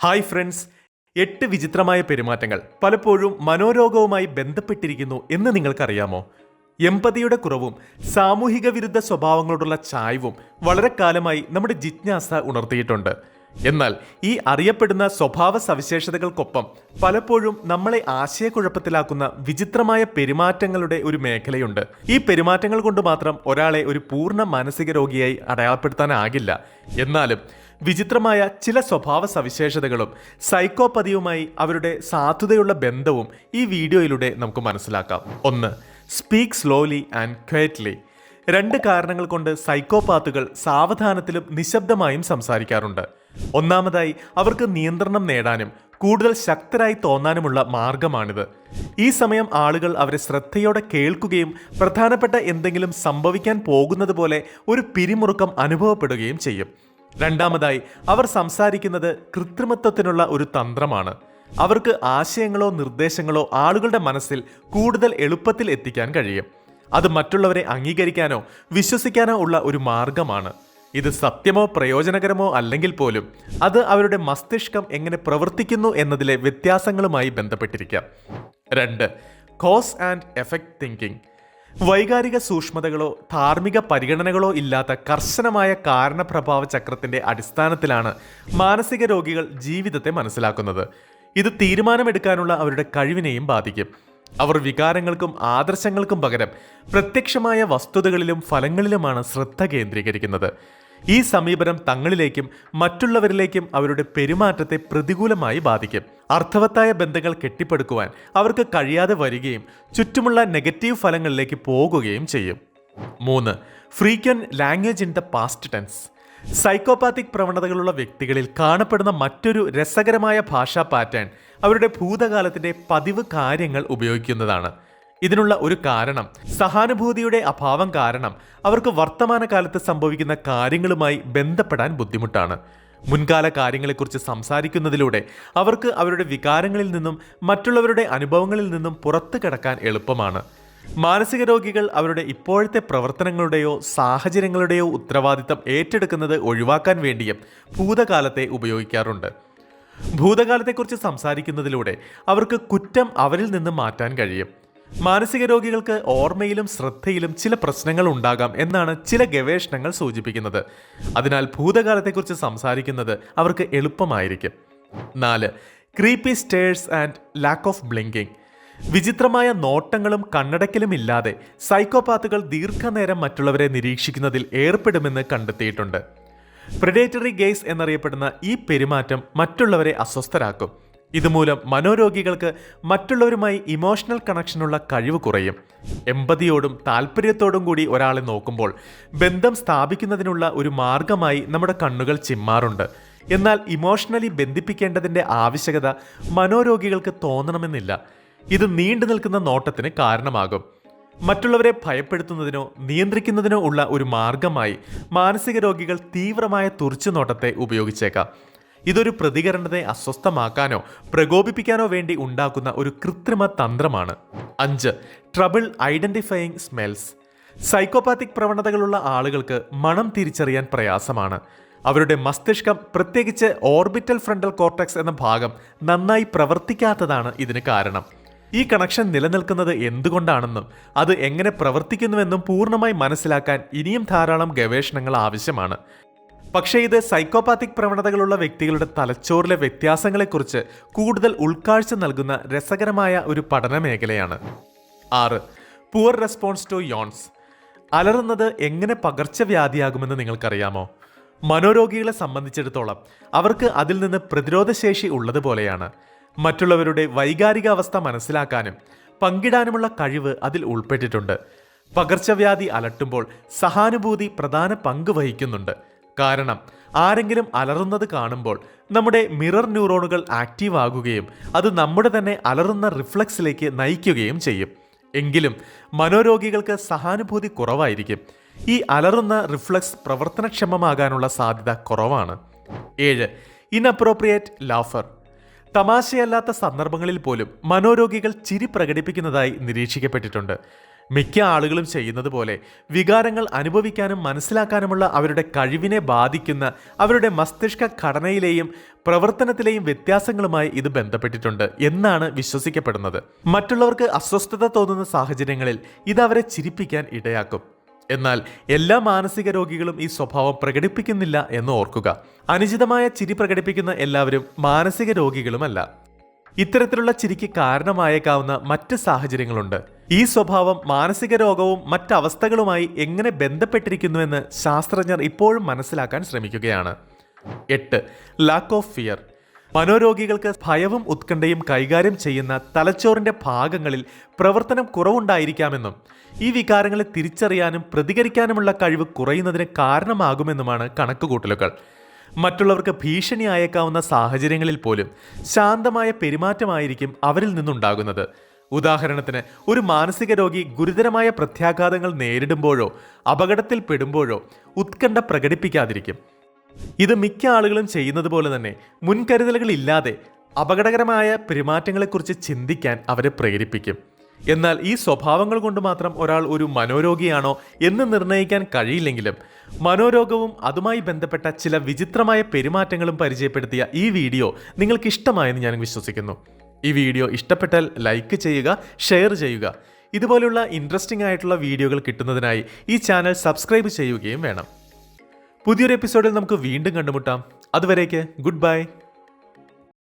Hi friends, 8 വിചിത്രമായ പെരുമാറ്റങ്ങൾ പലപ്പോഴും മനോരോഗവുമായി ബന്ധപ്പെട്ടിരിക്കുന്നു എന്ന് നിങ്ങൾക്കറിയാമോ? എമ്പതിയുടെ കുറവും സാമൂഹിക വിരുദ്ധ സ്വഭാവങ്ങളോടുള്ള ചായ്വും വളരെ കാലമായി നമ്മുടെ ജിജ്ഞാസ ഉണർത്തിയിട്ടുണ്ട്. എന്നാൽ ഈ അറിയപ്പെടുന്ന സ്വഭാവ സവിശേഷതകൾക്കൊപ്പം പലപ്പോഴും നമ്മളെ ആശയക്കുഴപ്പത്തിലാക്കുന്ന വിചിത്രമായ പെരുമാറ്റങ്ങളുടെ ഒരു മേഖലയുണ്ട്. ഈ പെരുമാറ്റങ്ങൾ കൊണ്ട് മാത്രം ഒരാളെ ഒരു പൂർണ്ണ മാനസിക രോഗിയായി അടയാളപ്പെടുത്താനാകില്ല. എന്നാലും വിചിത്രമായ ചില സ്വഭാവ സവിശേഷതകളും സൈക്കോപതിയുമായി അവരുടെ സാധുതയുള്ള ബന്ധവും ഈ വീഡിയോയിലൂടെ നമുക്ക് മനസ്സിലാക്കാം. 1. Speak slowly and quietly. 2 കാരണങ്ങൾ കൊണ്ട് സൈക്കോപാത്തുകൾ സാവധാനത്തിലും നിശബ്ദമായും സംസാരിക്കാറുണ്ട്. ഒന്നാമതായി, അവർക്ക് നിയന്ത്രണം നേടാനും കൂടുതൽ ശക്തരായി തോന്നാനുമുള്ള മാർഗമാണിത്. ഈ സമയം ആളുകൾ അവരെ ശ്രദ്ധയോടെ കേൾക്കുകയും പ്രധാനപ്പെട്ട എന്തെങ്കിലും സംഭവിക്കാൻ പോകുന്നത് പോലെ ഒരു പിരിമുറുക്കം അനുഭവപ്പെടുകയും ചെയ്യും. രണ്ടാമതായി, അവർ സംസാരിക്കുന്നത് കൃത്രിമത്വത്തിനുള്ള ഒരു തന്ത്രമാണ്. അവർക്ക് ആശയങ്ങളോ നിർദ്ദേശങ്ങളോ ആളുകളുടെ മനസ്സിൽ കൂടുതൽ എളുപ്പത്തിൽ എത്തിക്കാൻ കഴിയും. അത് മറ്റുള്ളവരെ അംഗീകരിക്കാനോ വിശ്വസിക്കാനോ ഉള്ള ഒരു മാർഗമാണ്. ഇത് സത്യമോ പ്രയോജനകരമോ അല്ലെങ്കിൽ പോലും അത് അവരുടെ മസ്തിഷ്കം എങ്ങനെ പ്രവർത്തിക്കുന്നു എന്നതിലെ വ്യത്യാസങ്ങളുമായി ബന്ധപ്പെട്ടിരിക്കാം. 2. Cause and effect thinking. വൈകാരിക സൂക്ഷ്മതകളോ ധാർമ്മിക പരിഗണനകളോ ഇല്ലാത്ത കർശനമായ കാരണപ്രഭാവ ചക്രത്തിന്റെ അടിസ്ഥാനത്തിലാണ് മാനസിക രോഗികൾ ജീവിതത്തെ മനസ്സിലാക്കുന്നത്. ഇത് തീരുമാനമെടുക്കാനുള്ള അവരുടെ കഴിവിനെയും ബാധിക്കും. അവർ വികാരങ്ങൾക്കും ആദർശങ്ങൾക്കും പകരം പ്രത്യക്ഷമായ വസ്തുതകളിലും ഫലങ്ങളിലുമാണ് ശ്രദ്ധ കേന്ദ്രീകരിക്കുന്നത്. ഈ സമീപനം തങ്ങളിലേക്കും മറ്റുള്ളവരിലേക്കും അവരുടെ പെരുമാറ്റത്തെ പ്രതികൂലമായി ബാധിക്കും. അർത്ഥവത്തായ ബന്ധങ്ങൾ കെട്ടിപ്പടുക്കുവാൻ അവർക്ക് കഴിയാതെ വരികയും ചുറ്റുമുള്ള നെഗറ്റീവ് ഫലങ്ങളിലേക്ക് പോകുകയും ചെയ്യും. 3. Frequent language in the past tense. Psychopathic പ്രവണതകളുള്ള വ്യക്തികളിൽ കാണപ്പെടുന്ന മറ്റൊരു രസകരമായ ഭാഷാ പാറ്റേൺ അവരുടെ ഭൂതകാലത്തിന്റെ പതിവ് കാര്യങ്ങൾ ഉപയോഗിക്കുന്നതാണ്. ഇതിനുള്ള ഒരു കാരണം സഹാനുഭൂതിയുടെ അഭാവം കാരണം അവർക്ക് വർത്തമാനകാലത്ത് സംഭവിക്കുന്ന കാര്യങ്ങളുമായി ബന്ധപ്പെടാൻ ബുദ്ധിമുട്ടാണ്. മുൻകാല കാര്യങ്ങളെക്കുറിച്ച് സംസാരിക്കുന്നതിലൂടെ അവർക്ക് അവരുടെ വികാരങ്ങളിൽ നിന്നും മറ്റുള്ളവരുടെ അനുഭവങ്ങളിൽ നിന്നും പുറത്തു കടക്കാൻ എളുപ്പമാണ്. മാനസിക രോഗികൾ അവരുടെ ഇപ്പോഴത്തെ പ്രവർത്തനങ്ങളുടെയോ സാഹചര്യങ്ങളുടെയോ ഉത്തരവാദിത്തം ഏറ്റെടുക്കുന്നത് ഒഴിവാക്കാൻ വേണ്ടിയും ഭൂതകാലത്തെ ഉപയോഗിക്കാറുണ്ട്. ഭൂതകാലത്തെക്കുറിച്ച് സംസാരിക്കുന്നതിലൂടെ അവർക്ക് കുറ്റം അവരിൽ നിന്ന് മാറ്റാൻ കഴിയും. മാനസിക രോഗികൾക്ക് ഓർമ്മയിലും ശ്രദ്ധയിലും ചില പ്രശ്നങ്ങൾ ഉണ്ടാകാം എന്നാണ് ചില ഗവേഷണങ്ങൾ സൂചിപ്പിക്കുന്നത്. അതിനാൽ ഭൂതകാലത്തെക്കുറിച്ച് സംസാരിക്കുന്നത് അവർക്ക് എളുപ്പമായിരിക്കും. 4. Creepy stairs and lack of blinking. വിചിത്രമായ നോട്ടങ്ങളും കണ്ണടക്കലും ഇല്ലാതെ സൈക്കോപാത്തുകൾ ദീർഘനേരം മറ്റുള്ളവരെ നിരീക്ഷിക്കുന്നതിൽ ഏർപ്പെടുമെന്ന് കണ്ടെത്തിയിട്ടുണ്ട്. പ്രെഡേറ്ററി ഗെയ്സ് എന്നറിയപ്പെടുന്ന ഈ പെരുമാറ്റം മറ്റുള്ളവരെ അസ്വസ്ഥരാക്കും. ഇതുമൂലം മനോരോഗികൾക്ക് മറ്റുള്ളവരുമായി ഇമോഷണൽ കണക്ഷനുള്ള കഴിവ് കുറയും. എമ്പതിയോടും താല്പര്യത്തോടും കൂടി ഒരാളെ നോക്കുമ്പോൾ ബന്ധം സ്ഥാപിക്കുന്നതിനുള്ള ഒരു മാർഗമായി നമ്മുടെ കണ്ണുകൾ ചിമ്മാറുണ്ട്. എന്നാൽ ഇമോഷണലി ബന്ധിപ്പിക്കേണ്ടതിൻ്റെ ആവശ്യകത മനോരോഗികൾക്ക് തോന്നണമെന്നില്ല. ഇത് നീണ്ടു നിൽക്കുന്ന നോട്ടത്തിന് കാരണമാകും. മറ്റുള്ളവരെ ഭയപ്പെടുത്തുന്നതിനോ നിയന്ത്രിക്കുന്നതിനോ ഉള്ള ഒരു മാർഗമായി മാനസിക രോഗികൾ തീവ്രമായ തുറിച്ചുനോട്ടത്തെ ഉപയോഗിച്ചേക്കാം. ഇതൊരു പ്രതികരണത്തെ അസ്വസ്ഥമാക്കാനോ പ്രകോപിപ്പിക്കാനോ വേണ്ടി ഉണ്ടാക്കുന്ന ഒരു കൃത്രിമ തന്ത്രമാണ്. 5. Trouble identifying smells. സൈക്കോപാത്തിക് പ്രവണതകളുള്ള ആളുകൾക്ക് മണം തിരിച്ചറിയാൻ പ്രയാസമാണ്. അവരുടെ മസ്തിഷ്കം, പ്രത്യേകിച്ച് ഓർബിറ്റൽ ഫ്രണ്ടൽ കോർട്ടെക്സ് എന്ന ഭാഗം നന്നായി പ്രവർത്തിക്കാത്തതാണ് ഇതിന് കാരണം. ഈ കണക്ഷൻ നിലനിൽക്കുന്നത് എന്തുകൊണ്ടാണെന്നും അത് എങ്ങനെ പ്രവർത്തിക്കുന്നുവെന്നും പൂർണ്ണമായി മനസ്സിലാക്കാൻ ഇനിയും ധാരാളം ഗവേഷണങ്ങൾ ആവശ്യമാണ്. പക്ഷേ ഇത് സൈക്കോപാത്തിക് പ്രവണതകളുള്ള വ്യക്തികളുടെ തലച്ചോറിലെ വ്യത്യാസങ്ങളെക്കുറിച്ച് കൂടുതൽ ഉൾക്കാഴ്ച നൽകുന്ന രസകരമായ ഒരു പഠന മേഖലയാണ്. 6. Poor response to yawns. അലറുന്നത് എങ്ങനെ പകർച്ചവ്യാധിയാകുമെന്ന് നിങ്ങൾക്കറിയാമോ? മനോരോഗികളെ സംബന്ധിച്ചിടത്തോളം അവർക്ക് അതിൽ നിന്ന് പ്രതിരോധശേഷി ഉള്ളതുപോലെയാണ്. മറ്റുള്ളവരുടെ വൈകാരികാവസ്ഥ മനസ്സിലാക്കാനും പങ്കിടാനുമുള്ള കഴിവ് അതിൽ ഉൾപ്പെട്ടിട്ടുണ്ട്. പകർച്ചവ്യാധി അലട്ടുമ്പോൾ സഹാനുഭൂതി പ്രധാന പങ്ക് വഹിക്കുന്നുണ്ട്. കാരണം ആരെങ്കിലും അലറുന്നത് കാണുമ്പോൾ നമ്മുടെ മിറർ ന്യൂറോണുകൾ ആക്റ്റീവ് ആകുകയും അത് നമ്മുടെ തന്നെ അലറുന്ന റിഫ്ലക്സിലേക്ക് നയിക്കുകയും ചെയ്യും. എങ്കിലും മനോരോഗികൾക്ക് സഹാനുഭൂതി കുറവായിരിക്കും. ഈ അലറുന്ന റിഫ്ലക്സ് പ്രവർത്തനക്ഷമമാകാനുള്ള സാധ്യത കുറവാണ്. 7. Inappropriate laughter. തമാശയല്ലാത്ത സന്ദർഭങ്ങളിൽ പോലും മനോരോഗികൾ ചിരി പ്രകടിപ്പിക്കുന്നതായി നിരീക്ഷിക്കപ്പെട്ടിട്ടുണ്ട്. മിക്ക ആളുകളും ചെയ്യുന്നത് പോലെ വികാരങ്ങൾ അനുഭവിക്കാനും മനസ്സിലാക്കാനുമുള്ള അവരുടെ കഴിവിനെ ബാധിക്കുന്ന അവരുടെ മസ്തിഷ്ക ഘടനയിലെയും പ്രവർത്തനത്തിലെയും വ്യത്യാസങ്ങളുമായി ഇത് ബന്ധപ്പെട്ടിട്ടുണ്ട് എന്നാണ് വിശ്വസിക്കപ്പെടുന്നത്. മറ്റുള്ളവർക്ക് അസ്വസ്ഥത തോന്നുന്ന സാഹചര്യങ്ങളിൽ ഇത് അവരെ ചിരിപ്പിക്കാൻ ഇടയാക്കും. എന്നാൽ എല്ലാ മാനസിക രോഗികളും ഈ സ്വഭാവം പ്രകടിപ്പിക്കുന്നില്ല എന്ന് ഓർക്കുക. അനുചിതമായ ചിരി പ്രകടിപ്പിക്കുന്ന എല്ലാവരും മാനസിക രോഗികളുമല്ല. ഇത്തരത്തിലുള്ള ചിരിക്ക് കാരണമായേക്കാവുന്ന മറ്റ് സാഹചര്യങ്ങളുണ്ട്. ഈ സ്വഭാവം മാനസിക രോഗവും മറ്റവസ്ഥകളുമായി എങ്ങനെ ബന്ധപ്പെട്ടിരിക്കുന്നുവെന്ന് ശാസ്ത്രജ്ഞർ ഇപ്പോഴും മനസ്സിലാക്കാൻ ശ്രമിക്കുകയാണ്. 8. Lack of fear. മനോരോഗികൾക്ക് ഭയവും ഉത്കണ്ഠയും കൈകാര്യം ചെയ്യുന്ന തലച്ചോറിന്റെ ഭാഗങ്ങളിൽ പ്രവർത്തനം കുറവുണ്ടായിരിക്കാമെന്നും ഈ വികാരങ്ങളെ തിരിച്ചറിയാനും പ്രതികരിക്കാനുമുള്ള കഴിവ് കുറയുന്നതിന് കാരണമാകുമെന്നുമാണ് കണക്കുകൂട്ടലുകൾ. മറ്റുള്ളവർക്ക് ഭീഷണിയായേക്കാവുന്ന സാഹചര്യങ്ങളിൽ പോലും ശാന്തമായ പെരുമാറ്റമായിരിക്കും അവരിൽ നിന്നുണ്ടാകുന്നത്. ഉദാഹരണത്തിന്, ഒരു മാനസിക രോഗി ഗുരുതരമായ പ്രത്യാഘാതങ്ങൾ നേരിടുമ്പോഴോ അപകടത്തിൽപ്പെടുമ്പോഴോ ഉത്കണ്ഠ പ്രകടിപ്പിക്കാതിരിക്കും. ഇത് മിക്ക ആളുകളും ചെയ്യുന്നത് പോലെ തന്നെ മുൻകരുതലുകളില്ലാതെ അപകടകരമായ പെരുമാറ്റങ്ങളെക്കുറിച്ച് ചിന്തിക്കാൻ അവരെ പ്രേരിപ്പിക്കും. എന്നാൽ ഈ സ്വഭാവങ്ങൾ കൊണ്ട് മാത്രം ഒരാൾ ഒരു മനോരോഗിയാണോ എന്ന് നിർണ്ണയിക്കാൻ കഴിയില്ലെങ്കിലും മനോരോഗവും അതുമായി ബന്ധപ്പെട്ട ചില വിചിത്രമായ പെരുമാറ്റങ്ങളും പരിചയപ്പെടുത്തിയ ഈ വീഡിയോ നിങ്ങൾക്ക് ഇഷ്ടമായെന്ന് ഞാൻ വിശ്വസിക്കുന്നു. ഈ വീഡിയോ ഇഷ്ടപ്പെട്ടാൽ ലൈക്ക് ചെയ്യുക, ഷെയർ ചെയ്യുക. ഇതുപോലുള്ള ഇൻട്രസ്റ്റിംഗ് ആയിട്ടുള്ള വീഡിയോകൾ കിട്ടുന്നതിനായി ഈ ചാനൽ സബ്സ്ക്രൈബ് ചെയ്യുകയും വേണം. പുതിയൊരു എപ്പിസോഡിൽ നമുക്ക് വീണ്ടും കണ്ടുമുട്ടാം. അതുവരേക്ക് ഗുഡ് ബൈ.